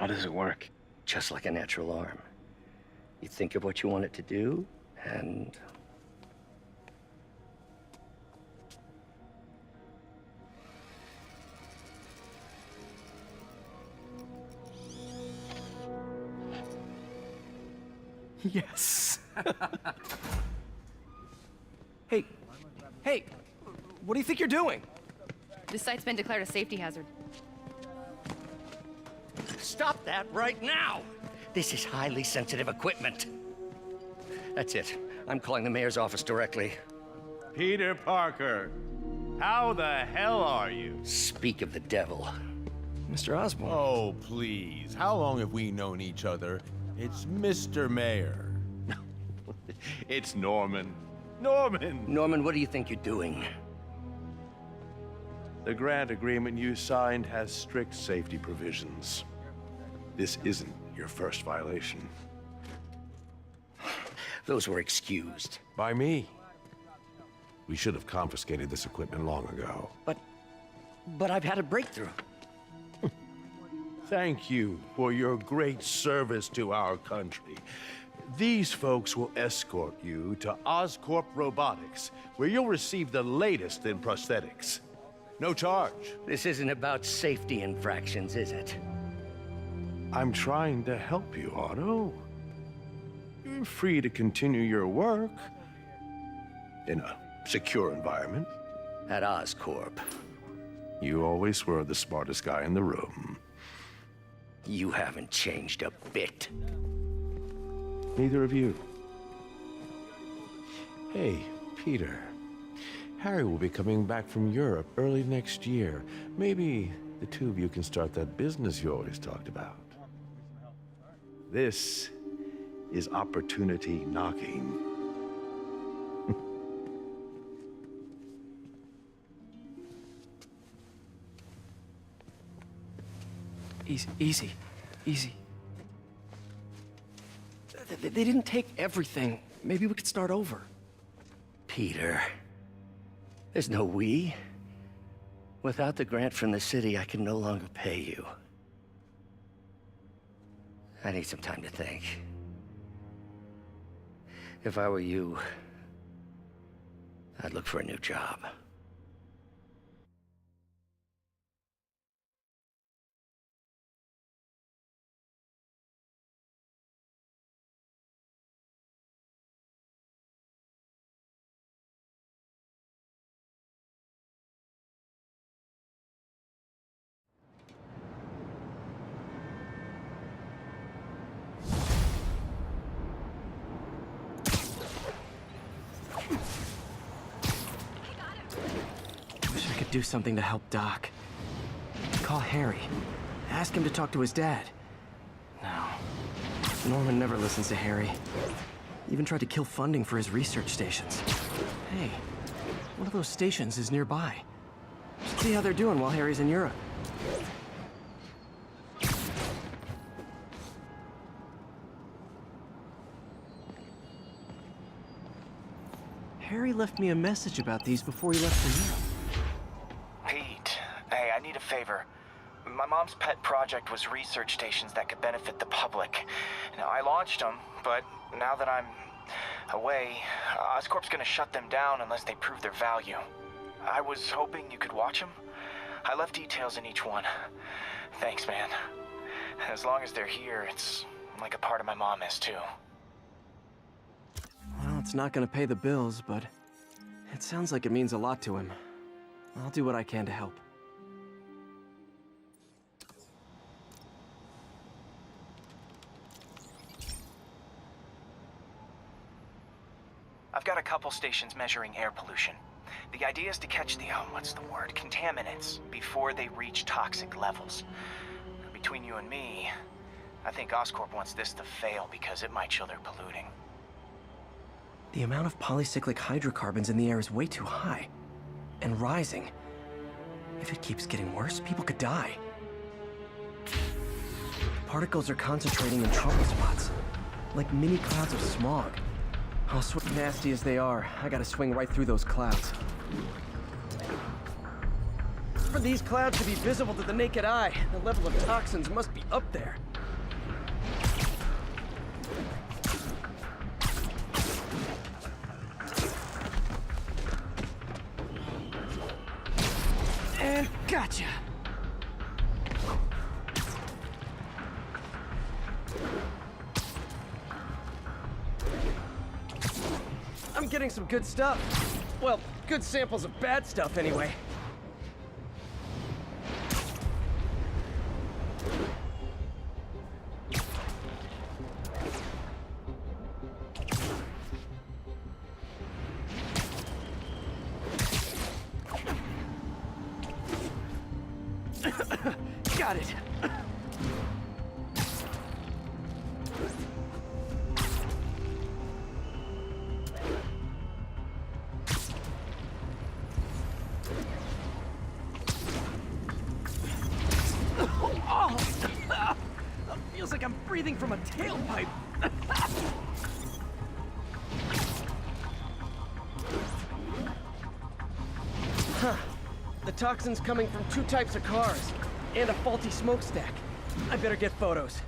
How does it work? Just like a natural arm. You think of what you want it to do, and... Yes. Hey, what do you think you're doing? This site's been declared a safety hazard. Stop that right now! This is highly sensitive equipment. That's it. I'm calling the mayor's office directly. Peter Parker, how the hell are you? Speak of the devil. Mr. Osborn. Oh, please. How long have we known each other? It's Mr. Mayor. It's Norman. Norman! Norman, what do you think you're doing? The grant agreement you signed has strict safety provisions. This isn't your first violation. Those were excused. By me. We should have confiscated this equipment long ago. But I've had a breakthrough. Thank you for your great service to our country. These folks will escort you to Oscorp Robotics, where you'll receive the latest in prosthetics. No charge. This isn't about safety infractions, is it? I'm trying to help you, Otto. You're free to continue your work in a secure environment. At Oscorp. You always were the smartest guy in the room. You haven't changed a bit. Neither of you. Hey, Peter. Harry will be coming back from Europe early next year. Maybe the two of you can start that business you always talked about. This is opportunity knocking. Easy. They didn't take everything. Maybe we could start over. Peter, there's no we. Without the grant from the city, I can no longer pay you. I need some time to think. If I were you, I'd look for a new job. Wish I could do something to help Doc. Call Harry. Ask him to talk to his dad. No. Norman never listens to Harry. Even tried to kill funding for his research stations. Hey, one of those stations is nearby. Should see how they're doing while Harry's in Europe. Harry left me a message about these before he left for Europe. Pete, hey, I need a favor. My mom's pet project was research stations that could benefit the public. Now, I launched them, but now that I'm away, Oscorp's gonna shut them down unless they prove their value. I was hoping you could watch them. I left details in each one. Thanks, man. As long as they're here, it's like a part of my mom is, too. Well, it's not gonna pay the bills, but it sounds like it means a lot to him. I'll do what I can to help. I've got a couple stations measuring air pollution. The idea is to catch the, contaminants before they reach toxic levels. Between you and me, I think Oscorp wants this to fail because it might show they're polluting. The amount of polycyclic hydrocarbons in the air is way too high. And rising. If it keeps getting worse, people could die. Particles are concentrating in trouble spots. Like mini clouds of smog. How nasty as they are, I gotta swing right through those clouds. For these clouds to be visible to the naked eye, the level of toxins must be up there. And gotcha! I'm getting some good stuff. Well, good samples of bad stuff anyway. Got it. Oh! Feels like I'm breathing from a tailpipe. Huh. The toxin's coming from 2 types of cars, and a faulty smokestack. I better get photos.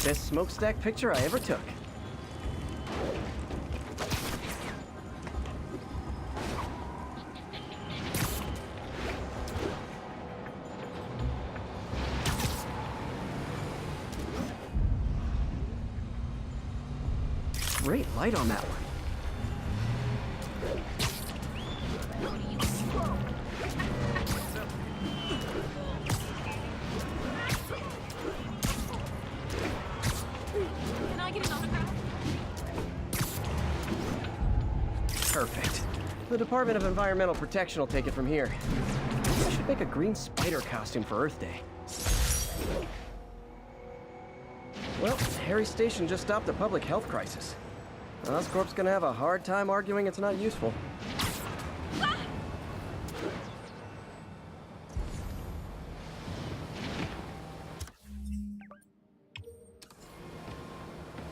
Best smokestack picture I ever took. Great light on that one. Can I get an autograph? Perfect. The Department of Environmental Protection will take it from here. I should make a green spider costume for Earth Day. Well, Harry's station just stopped a public health crisis. Oscorp's gonna have a hard time arguing it's not useful.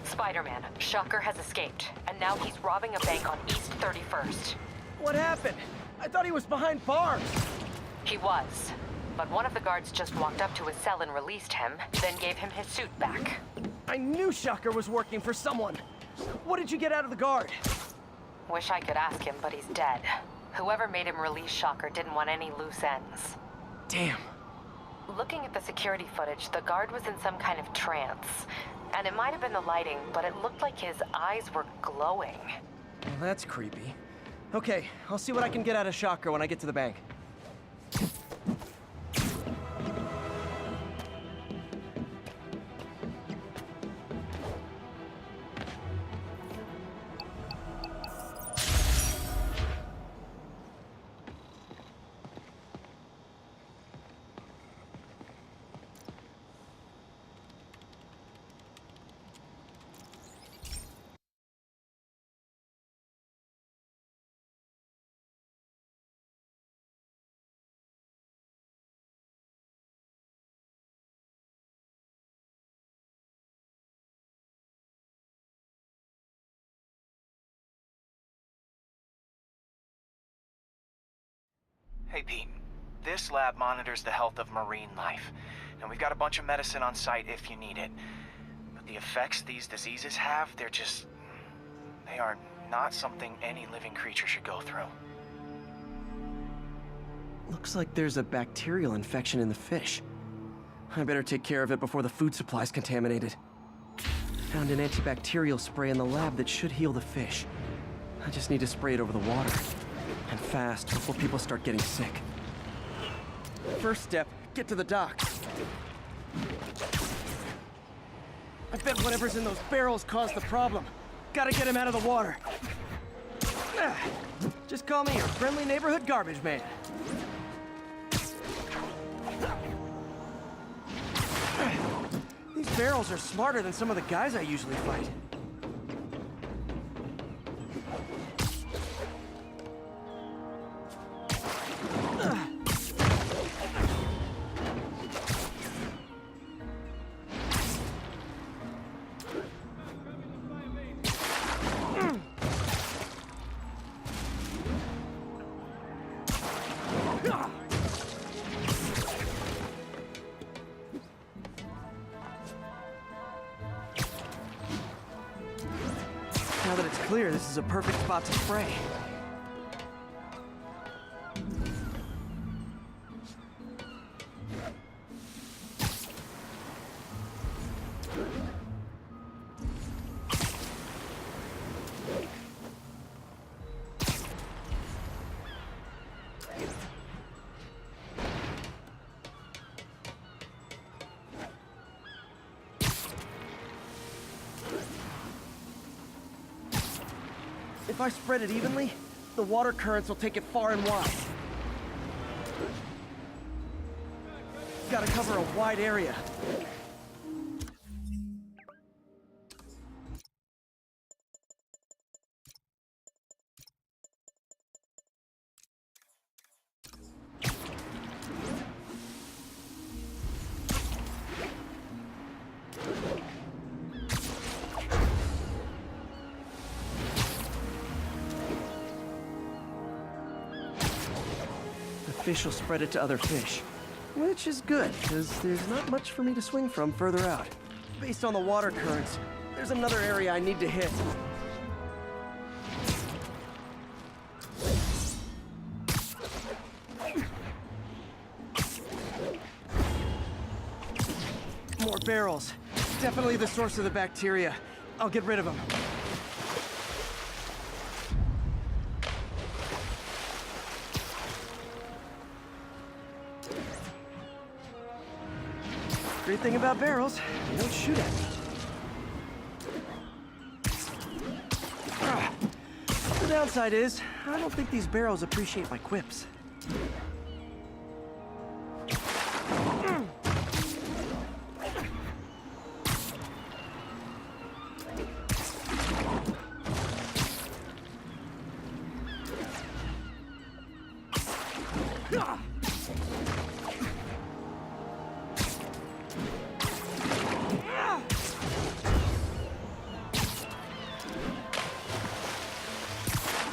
Spider-Man, Shocker has escaped, and now he's robbing a bank on East 31st. What happened? I thought he was behind bars. He was, but one of the guards just walked up to his cell and released him, then gave him his suit back. I knew Shocker was working for someone. What did you get out of the guard? Wish I could ask him, but he's dead. Whoever made him release Shocker didn't want any loose ends. Damn. Looking at the security footage, the guard was in some kind of trance. And it might have been the lighting, but it looked like his eyes were glowing. Well, that's creepy. Okay, I'll see what I can get out of Shocker when I get to the bank. Hey, Pete. This lab monitors the health of marine life, and we've got a bunch of medicine on site if you need it. But the effects these diseases have, they are not something any living creature should go through. Looks like there's a bacterial infection in the fish. I better take care of it before the food supply's contaminated. Found an antibacterial spray in the lab that should heal the fish. I just need to spray it over the water. And fast, before people start getting sick. First step, get to the docks. I bet whatever's in those barrels caused the problem. Gotta get him out of the water. Just call me your friendly neighborhood garbage man. These barrels are smarter than some of the guys I usually fight. Now that it's clear, this is a perfect spot to spray. If I spread it evenly, the water currents will take it far and wide. Gotta cover a wide area. Fish will spread it to other fish. Which is good, because there's not much for me to swing from further out. Based on the water currents, there's another area I need to hit. More barrels. Definitely the source of the bacteria. I'll get rid of them. Great thing about barrels, they don't shoot at me. The downside is, I don't think these barrels appreciate my quips.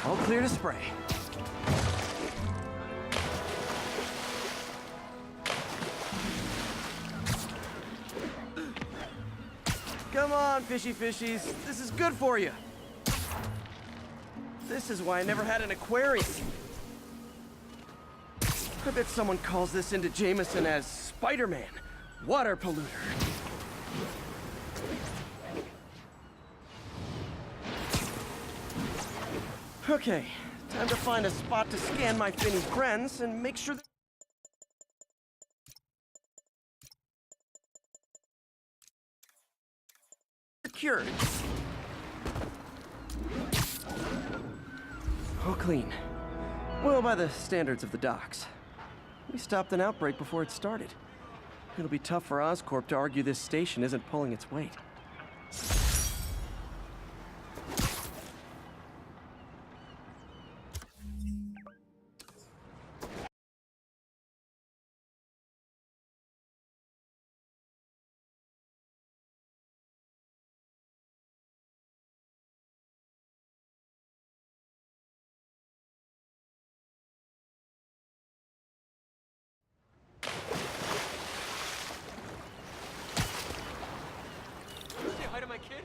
All clear to spray. Come on, fishy fishies. This is good for you. This is why I never had an aquarium. I bet someone calls this into Jameson as Spider-Man, water polluter. Okay, time to find a spot to scan my finny friends and make sure that... Secured. All clean. Well, by the standards of the docks. We stopped an outbreak before it started. It'll be tough for Oscorp to argue this station isn't pulling its weight. Say hi to my kid.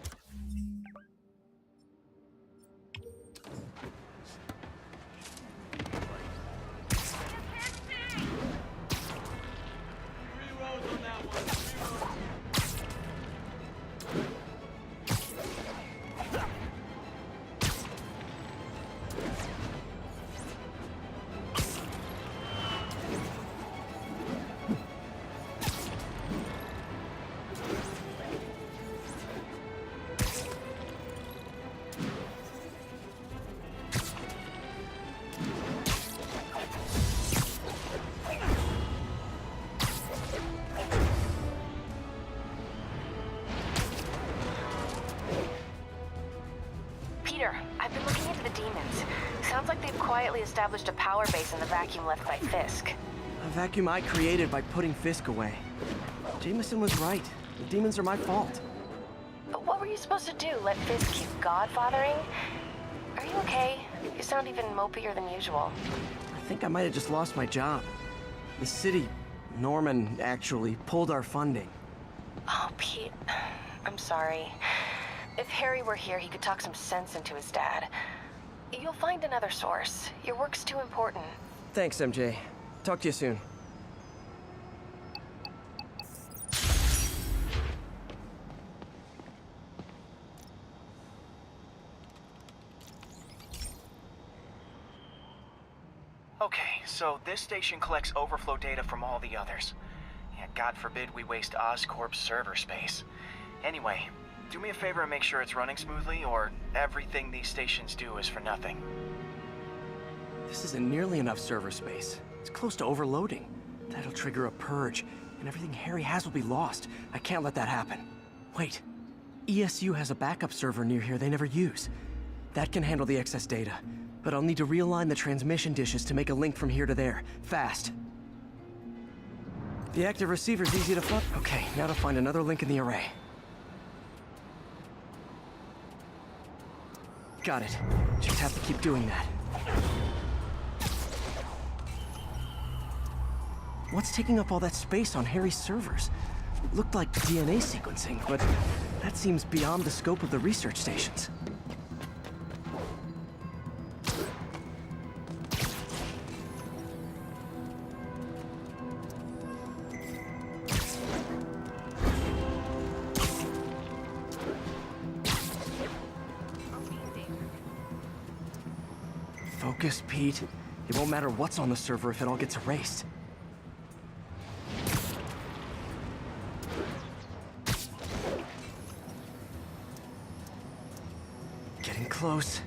Peter, I've been looking into the demons. Sounds like they've quietly established a power base in the vacuum left by Fisk. A vacuum I created by putting Fisk away. Jameson was right. The demons are my fault. But what were you supposed to do? Let Fisk keep godfathering? Are you okay? You sound even mopier than usual. I think I might have just lost my job. The city, Norman, actually pulled our funding. Oh, Pete. I'm sorry. If Harry were here, he could talk some sense into his dad. You'll find another source. Your work's too important. Thanks, MJ. Talk to you soon. Okay, so this station collects overflow data from all the others. Yeah, God forbid we waste Oscorp's server space. Anyway, do me a favor and make sure it's running smoothly, or everything these stations do is for nothing. This isn't nearly enough server space. It's close to overloading. That'll trigger a purge, and everything Harry has will be lost. I can't let that happen. Wait. ESU has a backup server near here they never use. That can handle the excess data, but I'll need to realign the transmission dishes to make a link from here to there, fast. The active receiver's easy to find. Okay, now to find another link in the array. Got it. Just have to keep doing that. What's taking up all that space on Harry's servers? It looked like DNA sequencing, but that seems beyond the scope of the research stations. Focus, Pete. It won't matter what's on the server if it all gets erased. Getting close.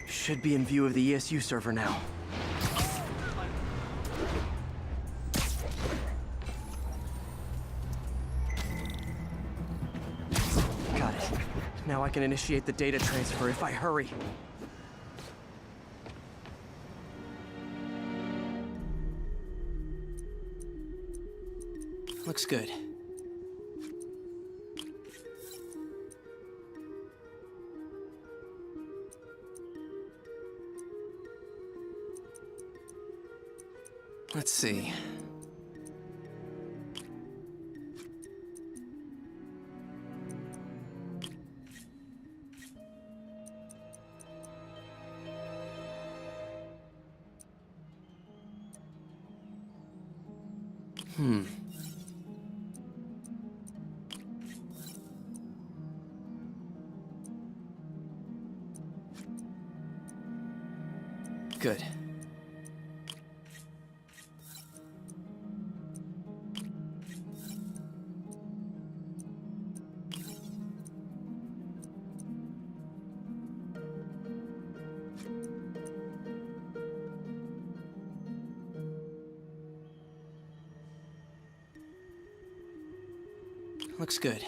Should be in view of the ESU server now. Got it. Now I can initiate the data transfer if I hurry. Looks good. Let's see. Good. Looks good.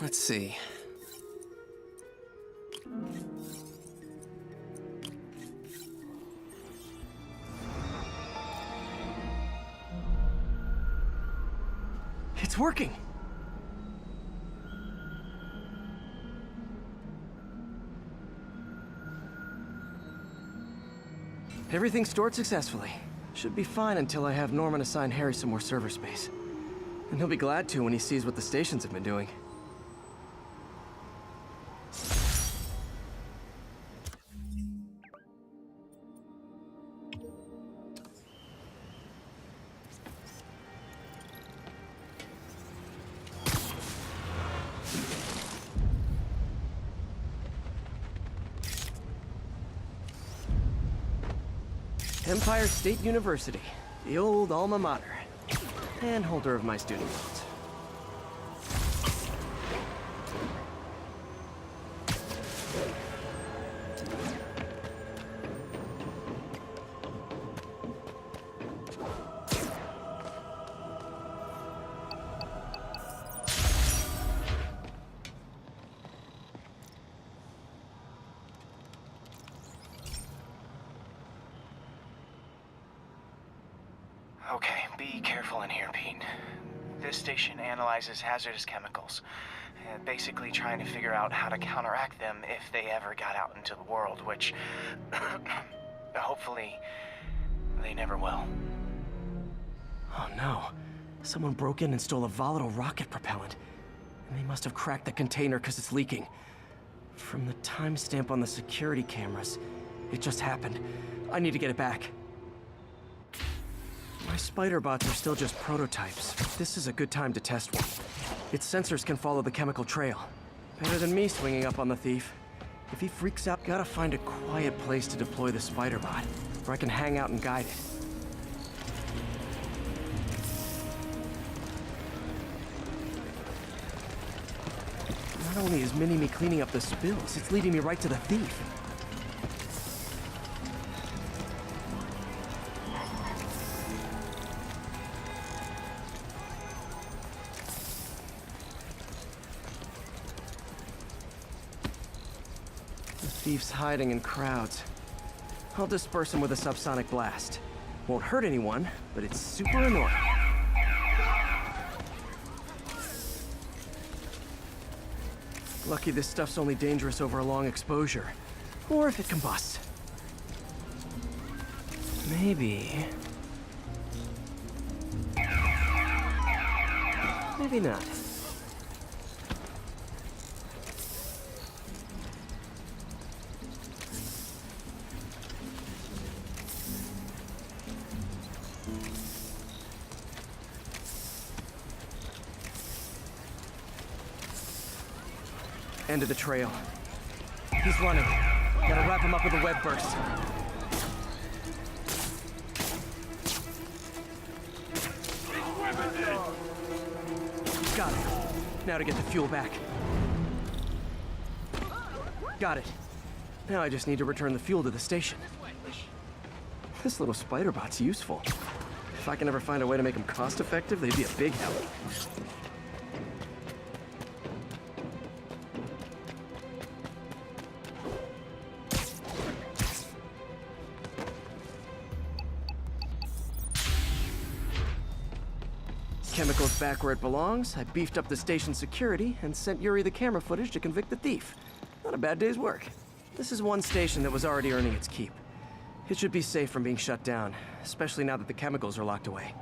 Let's see. It's working! Everything stored successfully. Should be fine until I have Norman assign Harry some more server space. And he'll be glad to when he sees what the stations have been doing. Empire State University, the old alma mater, and holder of my student loans. Okay, be careful in here, Pete. This station analyzes hazardous chemicals, basically trying to figure out how to counteract them if they ever got out into the world, which hopefully they never will. Oh no. Someone broke in and stole a volatile rocket propellant. And they must have cracked the container because it's leaking. From the timestamp on the security cameras, it just happened. I need to get it back. My spider bots are still just prototypes. This is a good time to test one. Its sensors can follow the chemical trail. Better than me swinging up on the thief. If he freaks out, gotta find a quiet place to deploy the spider bot, where I can hang out and guide it. Not only is Mini-Me cleaning up the spills, it's leading me right to the thief. The thief's hiding in crowds. I'll disperse him with a subsonic blast. Won't hurt anyone, but it's super annoying. Lucky this stuff's only dangerous over a long exposure. Or if it combusts. Maybe... maybe not. End of the trail. He's running. Gotta wrap him up with a web burst. Got it. Now to get the fuel back. Got it. Now I just need to return the fuel to the station. This little spider bot's useful. If I can ever find a way to make them cost-effective, they'd be a big help. Chemicals back where it belongs. I beefed up the station security and sent Yuri the camera footage to convict the thief. Not a bad day's work. This is one station that was already earning its keep. It should be safe from being shut down, especially now that the chemicals are locked away.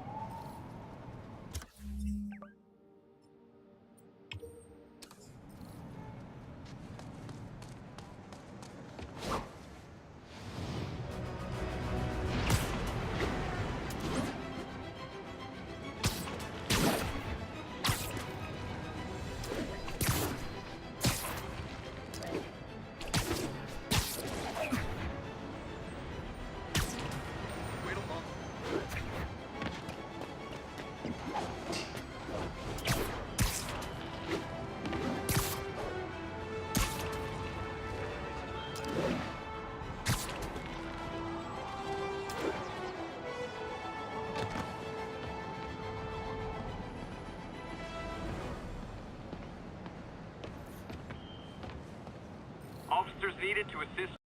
Officers needed to assist